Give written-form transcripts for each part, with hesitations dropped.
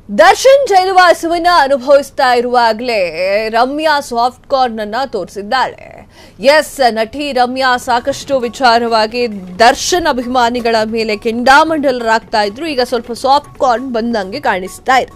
ದರ್ಶನ್ ಜೈಲುವಾಸವನ್ನ ಅನುಭವಿಸ್ತಾ ಇರುವಾಗಲೇ Ramya soft corn ಅನ್ನ ತೋರಿಸಿದ್ದಾಳೆ. ಎಸ್, ನಟಿ ರಮ್ಯಾ ಸಾಕಷ್ಟು ವಿಚಾರವಾಗಿ ದರ್ಶನ್ ಅಭಿಮಾನಿಗಳ ಮೇಲೆ ಕೆಂಡಾಮಂಡಲರಾಗ್ತಾ ಇದ್ರು. ಈಗ ಸ್ವಲ್ಪ ಸಾಫ್ಟ್ ಕಾರ್ನ್ ಬಂದಂಗೆ ಕಾಣಿಸ್ತಾ ಇದೆ.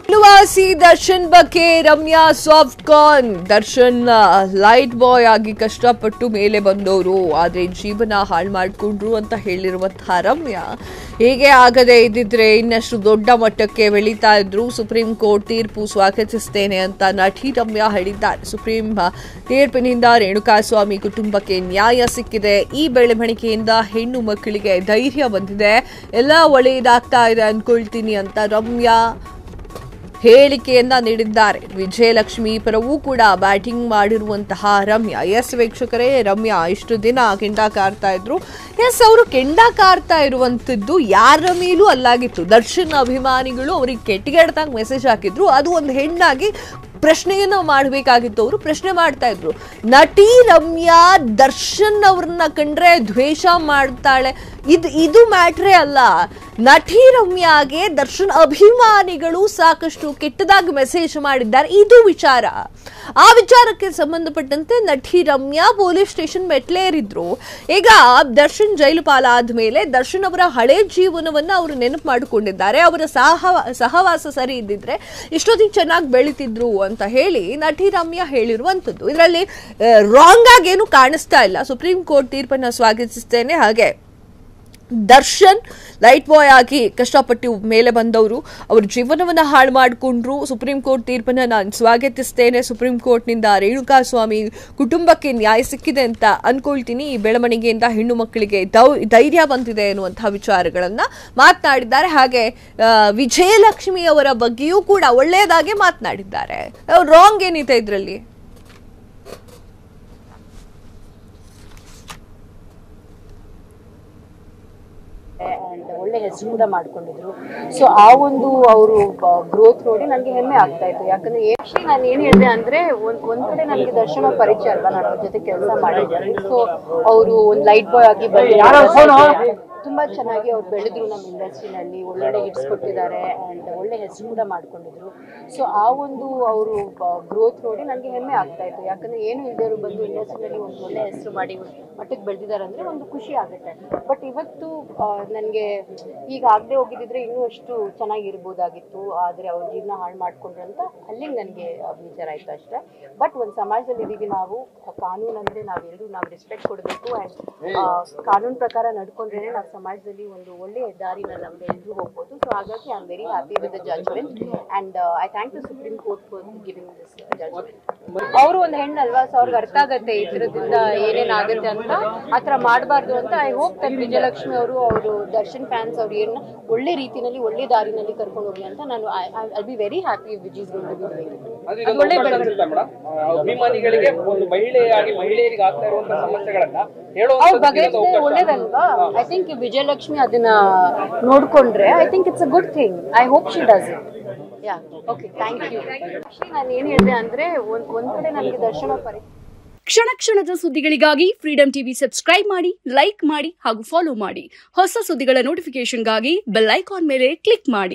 ಜೈಲುವಾಸಿ ದರ್ಶನ್ ಬಗ್ಗೆ Ramya soft corn. Darshan light boy ಆಗಿ ಕಷ್ಟಪಟ್ಟು ಮೇಲೆ ಬಂದವರು, ಆದ್ರೆ ಜೀವನ ಹಾಳು ಮಾಡಿಕೊಂಡ್ರು ಅಂತ ಹೇಳಿರುವಂತಹ ರಮ್ಯಾ ಹೀಗೆ ಆಗದೆ ಇದ್ದಿದ್ರೆ ಇನ್ನಷ್ಟು ದೊಡ್ಡ ಮಟ್ಟಕ್ಕೆ ಬೆಳೀತಾ ಇದ್ರು. ಸುಪ್ರೀಂ ಕೋರ್ಟ್ ತೀರ್ಪು ಸ್ವಾಗತಿಸುತ್ತೇನೆ ಅಂತ ನಟಿ ರಮ್ಯಾ ಹೇಳಿದ್ದಾರೆ. ಸುಪ್ರೀಂ ತೀರ್ಪಿನಿಂದ ರೇಣುಕಾಸ್ವಾಮಿ ಕುಟುಂಬಕ್ಕೆ ನ್ಯಾಯ ಸಿಕ್ಕಿದೆ. ಈ ಬೆಳವಣಿಗೆಯಿಂದ ಹೆಣ್ಣು ಮಕ್ಕಳಿಗೆ ಧೈರ್ಯ ಬಂದಿದೆ, ಎಲ್ಲ ಒಳ್ಳೆಯದಾಗ್ತಾ ಇದೆ ಅನ್ಕೊಳ್ತೀನಿ ಅಂತ ರಮ್ಯಾ ಹೇಳಿಕೆಯನ್ನ ನೀಡಿದ್ದಾರೆ. ವಿಜಯಲಕ್ಷ್ಮಿ ಪರವೂ ಕೂಡ ಬ್ಯಾಟಿಂಗ್ ಮಾಡಿರುವಂತಹ ರಮ್ಯಾ. ಎಸ್ ವೀಕ್ಷಕರೇ, ರಮ್ಯಾ ಇಷ್ಟು ದಿನ ಕೆಂಡ ಕಾರ್ತಾ ಇದ್ರು. ಎಸ್, ಅವರು ಕೆಂಡ ಕಾರ್ತಾ ಇರುವಂತದ್ದು ಯಾರ ಮೇಲೂ ಅಲ್ಲಾಗಿತ್ತು. ದರ್ಶನ್ ಅಭಿಮಾನಿಗಳು ಅವ್ರಿಗೆ ಕೆಟ್ಟಗೆಡ್ದಂಗೆ ಮೆಸೇಜ್ ಹಾಕಿದ್ರು. ಅದು ಒಂದು ಹೆಣ್ಣಾಗಿ ಪ್ರಶ್ನೆಯನ್ನು ಮಾಡಬೇಕಾಗಿತ್ತು. ಅವರು ಪ್ರಶ್ನೆ ಮಾಡ್ತಾ ಇದ್ರು, ನಟಿ ರಮ್ಯಾ ದರ್ಶನ್ ಅವ್ರನ್ನ ಕಂಡ್ರೆ ದ್ವೇಷ ಮಾಡ್ತಾಳೆ, ಇದು ಮ್ಯಾಟ್ರೇ ಅಲ್ಲ. ನಟಿ ರಮ್ಯಾಗೆ ದರ್ಶನ್ ಅಭಿಮಾನಿಗಳು ಸಾಕಷ್ಟು ಕೆಟ್ಟದಾಗಿ ಮೆಸೇಜ್ ಮಾಡಿದ್ದಾರೆ, ಇದು ವಿಚಾರ. ಆ ವಿಚಾರಕ್ಕೆ ಸಂಬಂಧಪಟ್ಟಂತೆ ನಟಿ ರಮ್ಯಾ ಪೊಲೀಸ್ ಸ್ಟೇಷನ್ ಮೆಟ್ಲೇರಿದ್ರು. ಈಗ ದರ್ಶನ್ ಜೈಲು ಪಾಲಾದ ಮೇಲೆ ದರ್ಶನ್ ಅವರ ಹಳೆ ಜೀವನವನ್ನ ಅವರು ನೆನಪು ಮಾಡಿಕೊಂಡಿದ್ದಾರೆ. ಅವರ ಸಹವಾಸ ಸರಿ ಇದ್ದಿದ್ರೆ ಇಷ್ಟೊತ್ತಿಗೆ ಚೆನ್ನಾಗಿ ಬೆಳೀತಿದ್ರು ಅಂತ ಹೇಳಿ ನಟಿ ರಮ್ಯಾ ಹೇಳಿರುವಂಥದ್ದು. ಇದರಲ್ಲಿ ರಾಂಗ್ ಆಗಿ ಏನು ಕಾಣಿಸ್ತಾ ಇಲ್ಲ. ಸುಪ್ರೀಂ ಕೋರ್ಟ್ ತೀರ್ಪನ್ನು ಸ್ವಾಗತಿಸುತ್ತೇನೆ. ಹಾಗೆ ದರ್ಶನ್ ಲೈಟ್ ಬಾಯ್ ಆಗಿ ಕಷ್ಟಪಟ್ಟು ಮೇಲೆ ಬಂದವರು, ಅವ್ರ ಜೀವನವನ್ನು ಹಾಳು ಮಾಡಿಕೊಂಡ್ರು. ಸುಪ್ರೀಂ ಕೋರ್ಟ್ ತೀರ್ಪನ್ನು ನಾನು ಸ್ವಾಗತಿಸ್ತೇನೆ. ಸುಪ್ರೀಂ ಕೋರ್ಟ್ನಿಂದ ರೇಣುಕಾಸ್ವಾಮಿ ಕುಟುಂಬಕ್ಕೆ ನ್ಯಾಯ ಸಿಕ್ಕಿದೆ ಅಂತ ಅನ್ಕೊಳ್ತೀನಿ. ಈ ಬೆಳವಣಿಗೆಯಿಂದ ಹೆಣ್ಣು ಮಕ್ಕಳಿಗೆ ಧೈರ್ಯ ಬಂದಿದೆ ಎನ್ನುವಂತಹ ವಿಚಾರಗಳನ್ನ ಮಾತನಾಡಿದ್ದಾರೆ. ಹಾಗೆ ವಿಜಯಲಕ್ಷ್ಮಿ ಅವರ ಬಗ್ಗೆಯೂ ಕೂಡ ಒಳ್ಳೆಯದಾಗಿ ಮಾತನಾಡಿದ್ದಾರೆ. ರಾಂಗ್ ಏನಿದೆ ಇದರಲ್ಲಿ? ಒಳ್ಳೆ ಹೆಸರು ಕೂಡ ಮಾಡ್ಕೊಂಡಿದ್ರು. ಸೊ ಆ ಒಂದು ಅವರು ಗ್ರೋತ್ ನೋಡಿ ನನಗೆ ಹೆಮ್ಮೆ ಆಗ್ತಾ ಇತ್ತು. ಯಾಕಂದ್ರೆ ನಾನು ಏನ್ ಹೇಳಿದೆ ಅಂದ್ರೆ ಒಂದ್ ಕಡೆ ನನಗೆ ದರ್ಶನ ಪರಿಚಯ ಅಲ್ವಾ, ನಾನು ಅವ್ರ ಜೊತೆ ಕೆಲಸ ಮಾಡಿದ್ದೀನಿ. ಸೊ ಅವರು ಒಂದು ಲೈಟ್ ಬಾಯ್ ಆಗಿ ತುಂಬಾ ಚೆನ್ನಾಗಿ ಅವ್ರು ಬೆಳೆದ್ರು ನಮ್ಮ ಇಂಡಸ್ಟ್ರಿನಲ್ಲಿ. ಒಳ್ಳೊಳ್ಳೆ ಹಿಟ್ಸ್ ಕೊಟ್ಟಿದ್ದಾರೆ ಅಂಡ್ ಒಳ್ಳೆ ಹೆಸರು ಕೂಡ ಮಾಡ್ಕೊಂಡಿದ್ರು. ಸೊ ಆ ಒಂದು ಅವರು ಗ್ರೋತ್ ನೋಡಿ ನನಗೆ ಹೆಮ್ಮೆ ಆಗ್ತಾ ಇತ್ತು. ಯಾಕಂದ್ರೆ ಏನು ಇಲ್ದೇವರು ಬಂದು ಇಂಡಸ್ಟ್ರಿನಲ್ಲಿ ಒಂದು ಒಳ್ಳೆ ಹೆಸರು ಮಾಡಿ ಮಟ್ಟಕ್ಕೆ ಬೆಳೆದಿದ್ದಾರೆ ಅಂದ್ರೆ ಒಂದು ಖುಷಿ ಆಗುತ್ತೆ. ಬಟ್ ಇವತ್ತು ನನಗೆ ಈಗ ಆಗದೆ ಹೋಗಿದ್ದಿದ್ರೆ ಇನ್ನೂ ಅಷ್ಟು ಚೆನ್ನಾಗಿರ್ಬೋದಾಗಿತ್ತು. ಆದರೆ ಅವ್ರ ಜೀವನ ಹಾಳು ಮಾಡ್ಕೊಂಡ್ರು ಅಂತ ಅಲ್ಲಿಗೆ ನನಗೆ ಬೇಜಾರ ಆಯ್ತು ಅಷ್ಟೇ. ಬಟ್ ಒಂದು ಸಮಾಜದಲ್ಲಿ ಇದೀವಿ ನಾವು. ಕಾನೂನು ಅಂದ್ರೆ ನಾವು ರೆಸ್ಪೆಕ್ಟ್ ಕೊಡಬೇಕು ಅಂಡ್ ಕಾನೂನು ಪ್ರಕಾರ ನಡ್ಕೊಂಡ್ರೇನೆ ನಾವು ಸಮಾಜದಲ್ಲಿ ಒಂದು ಒಳ್ಳೆಯ ದಾರಿನ ನಮ್ಗೆ ಎಲ್ಲರೂ ಹೋಗ್ಬೋದು. ಸೊ ಹಾಗಾಗಿ I am very happy with the judgment and I thank the supreme court for giving this judgment. ಅವರು ಒಂದು ಹೆಣ್ಣಲ್ವಾ, ಸೊ ಅವ್ರಿಗೆ ಅರ್ಥ ಆಗತ್ತೆ ಇದರಿಂದ ಏನೇನಾಗುತ್ತೆ ಅಂತ. ಆತರ ಮಾಡಬಾರ್ದು ಅಂತ ಐ ಹೋಪ್ ದಟ್ ವಿಜಯಲಕ್ಷ್ಮಿ ಅವರು ದರ್ಶನ್ ಫ್ಯಾನ್ಸ್ ಅವ್ರು ಏನ ಒಳ್ಳೆ ರೀತಿಯಲ್ಲಿ ಒಳ್ಳೆ ದಾರಿನಲ್ಲಿ ಕರ್ಕೊಂಡು ಹೋಗ್ಲಿ ಅಂತ ನಾನು I be very happy which is going to be ಒಳ್ಳೆ ಅಭಿಮಾನಿಗಳಿಗೆ ಒಂದು ಮಹಿಳೆಯರಿಗೆ ಆಗ್ತಾ ಇರುವಂತಹ ಸಮಸ್ಯೆಗಳನ್ನ ಅವ್ರ ಬಗೆಹರಿಸಿದ್ರೆ ಒಳ್ಳೇದಲ್ವಾ. ಐ ಥಿಂಕ್ ವಿಜಯಲಕ್ಷ್ಮಿ ಅದನ್ನ ನೋಡ್ಕೊಂಡ್ರೆ I think it's a good thing. I hope she does it. Yeah, okay, thank you. ನಾನು ಏನ್ ಹೇಳಿದೆ ಅಂದ್ರೆ ಒಂದ್ ಕಡೆ ನನಗೆ ದರ್ಶನ ಕ್ಷಣ ಕ್ಷಣದ ಸುದ್ದಿಗಳಿಗಾಗಿ ಫ್ರೀಡಂ ಟಿವಿ ಸಬ್ಸ್ಕ್ರೈಬ್ ಮಾಡಿ, ಲೈಕ್ ಮಾಡಿ ಹಾಗೂ ಫಾಲೋ ಮಾಡಿ. ಹೊಸ ಸುದ್ದಿಗಳ ನೋಟಿಫಿಕೇಶನ್ಗಾಗಿ ಬೆಲ್ ಐಕಾನ್ ಮೇಲೆ ಕ್ಲಿಕ್ ಮಾಡಿ.